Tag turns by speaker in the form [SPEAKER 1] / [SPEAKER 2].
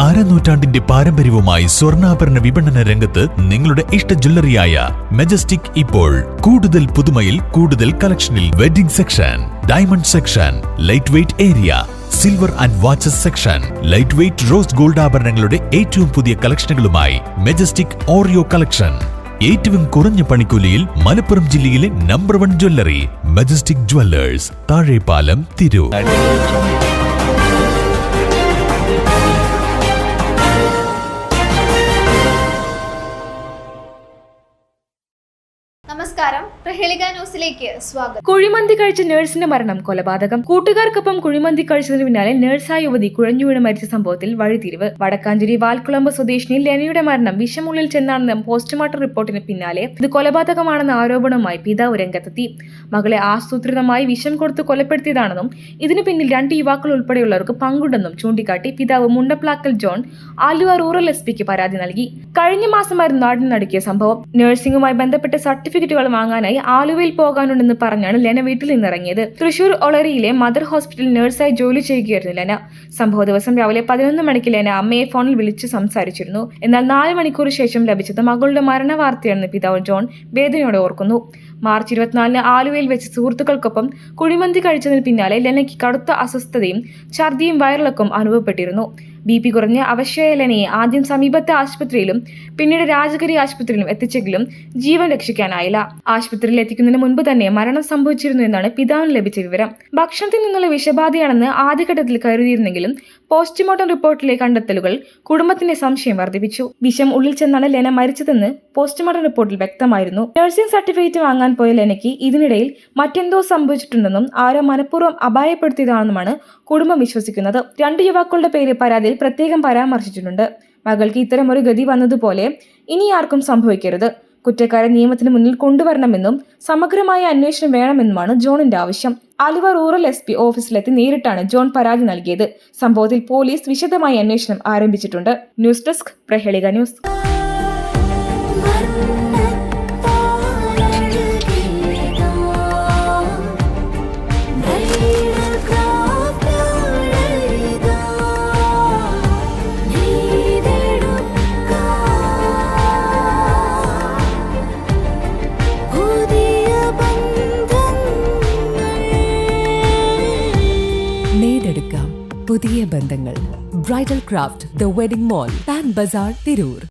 [SPEAKER 1] അരനൂറ്റാണ്ടിന്റെ പാരമ്പര്യവുമായി സ്വർണ്ണാഭരണ വിപണന രംഗത്ത് നിങ്ങളുടെ ഇഷ്ട ജ്വല്ലറിയായ മെജസ്റ്റിക് ഇപ്പോൾ കൂടുതൽ പുതുമയിൽ കൂടുതൽ കളക്ഷനിൽ wedding section, diamond section, light weight area, silver and watches section, light weight rose gold ആഭരണങ്ങളുടെ ഏറ്റവും പുതിയ കളക്ഷനുകളുമായി മെജസ്റ്റിക് ഓറിയോ കളക്ഷൻ. ഏറ്റവും കുറഞ്ഞ പണിക്കൂലിയിൽ മലപ്പുറം ജില്ലയിലെ number 1 jewellery majestic Jewellers, Thazhepalam, Tirur.
[SPEAKER 2] നമസ്കാരം, പ്രഹേളിക ന്യൂസിലേക്ക് സ്വാഗതം.
[SPEAKER 3] കുഴിമന്തി കഴിച്ച നഴ്സിന്റെ മരണം കൊലപാതകം. കൂട്ടുകാർക്കൊപ്പം കുഴിമന്തി കഴിച്ചതിന് പിന്നാലെ നഴ്സായ യുവതി കുഴഞ്ഞു വീണ് മരിച്ച സംഭവത്തിൽ വഴിത്തിരിവ്. വടക്കാഞ്ചേരി വാൽക്കുളമ്പ് സ്വദേശിനി ലെനയുടെ മരണം വിഷമുള്ളിൽ ചെന്നാണെന്ന പോസ്റ്റ്മോർട്ടം റിപ്പോർട്ടിന് പിന്നാലെ ഇത് കൊലപാതകമാണെന്ന ആരോപണവുമായി പിതാവ് രംഗത്തെത്തി. മകളെ ആസൂത്രിതമായി വിഷം കൊടുത്ത് കൊലപ്പെടുത്തിയതാണെന്നും ഇതിനു പിന്നിൽ 2 യുവാക്കൾ ഉൾപ്പെടെയുള്ളവർക്ക് പങ്കുണ്ടെന്നും ചൂണ്ടിക്കാട്ടി പിതാവ് മുണ്ടപ്ലാക്കൽ ജോൺ ആലുവ റൂറൽ എസ്.പിക്ക് പരാതി നൽകി. കഴിഞ്ഞ മാസമായിരുന്നു നാടിന് നടുക്കിയ സംഭവം. നഴ്സിംഗുമായി ബന്ധപ്പെട്ട സർട്ടിഫിക്കറ്റുകൾ വാങ്ങാനായി ആലുവയിൽ പോകാനുണ്ടെന്ന് പറഞ്ഞാണ് ലെന വീട്ടിൽ നിന്നിറങ്ങിയത്. തൃശൂർ ഒളരിയിലെ മദർ ഹോസ്പിറ്റലിൽ നഴ്സായി ജോലി ചെയ്യുകയായിരുന്നു ലെന. സംഭവ ദിവസം രാവിലെ 11 മണിക്ക് ലെന അമ്മയെ ഫോണിൽ വിളിച്ച് സംസാരിച്ചിരുന്നു. എന്നാൽ 4 മണിക്കൂർ ശേഷം ലഭിച്ചത് മകളുടെ മരണ വാർത്തയാണെന്ന് പിതാവ് ജോൺ വേദനയോടെ ഓർക്കുന്നു. മാർച്ച് 24-ന് ആലുവയിൽ വെച്ച് സുഹൃത്തുക്കൾക്കൊപ്പം കുഴിമന്തി കഴിച്ചതിന് പിന്നാലെ ലെനയ്ക്ക് കടുത്ത അസ്വസ്ഥതയും ഛർദിയും വയറിളക്കവും അനുഭവപ്പെട്ടിരുന്നു. BP കുറഞ്ഞ അവശയായ ലെനയെ ആദ്യം സമീപത്തെ ആശുപത്രിയിലും പിന്നീട് രാജഗിരി ആശുപത്രിയിലും എത്തിച്ചെങ്കിലും ജീവൻ രക്ഷിക്കാനായില്ല. ആശുപത്രിയിൽ എത്തിക്കുന്നതിന് മുൻപ് തന്നെ മരണം സംഭവിച്ചിരുന്നു എന്നാണ് പിതാവിന് ലഭിച്ച വിവരം. ഭക്ഷണത്തിൽ നിന്നുള്ള വിഷബാധയാണെന്ന് ആദ്യഘട്ടത്തിൽ കരുതിയിരുന്നെങ്കിലും പോസ്റ്റ്മോർട്ടം റിപ്പോർട്ടിലെ കണ്ടെത്തലുകൾ കുടുംബത്തിന്റെ സംശയം വർദ്ധിപ്പിച്ചു. വിഷം ഉള്ളിൽ ചെന്നാണ് ലെന മരിച്ചതെന്ന് പോസ്റ്റ്മോർട്ടം റിപ്പോർട്ടിൽ വ്യക്തമായിരുന്നു. നഴ്സിംഗ് സർട്ടിഫിക്കറ്റ് വാങ്ങാൻ പോയ ലെനയ്ക്ക് ഇതിനിടയിൽ മറ്റെന്തോ സംഭവിച്ചിട്ടുണ്ടെന്നും ആരോ മനഃപൂർവ്വം അപായപ്പെടുത്തിയതാണെന്നുമാണ് കുടുംബം വിശ്വസിക്കുന്നത്. 2 യുവാക്കളുടെ പേര് പരാതിയിൽ പ്രത്യേകം പരാമർശിച്ചിട്ടുണ്ട്. മകൾക്ക് ഇത്തരം ഒരു ഗതി വന്നതുപോലെ ഇനി ആർക്കും സംഭവിക്കരുത്. കുറ്റക്കാരെ നിയമത്തിന് മുന്നിൽ കൊണ്ടുവരണമെന്നും സമഗ്രമായ അന്വേഷണം വേണമെന്നുമാണ് ജോണിന്റെ ആവശ്യം. ആലുവ റൂറൽ SP ഓഫീസിലെത്തി നേരിട്ടാണ് ജോൺ പരാതി നൽകിയത്. സംഭവത്തിൽ പോലീസ് വിശദമായ അന്വേഷണം ആരംഭിച്ചിട്ടുണ്ട്. News desk, Prahelika news.
[SPEAKER 4] പുതിയ ബന്ധങ്ങൾ. Bridal craft, the wedding mall, Pan Bazaar, Tirur.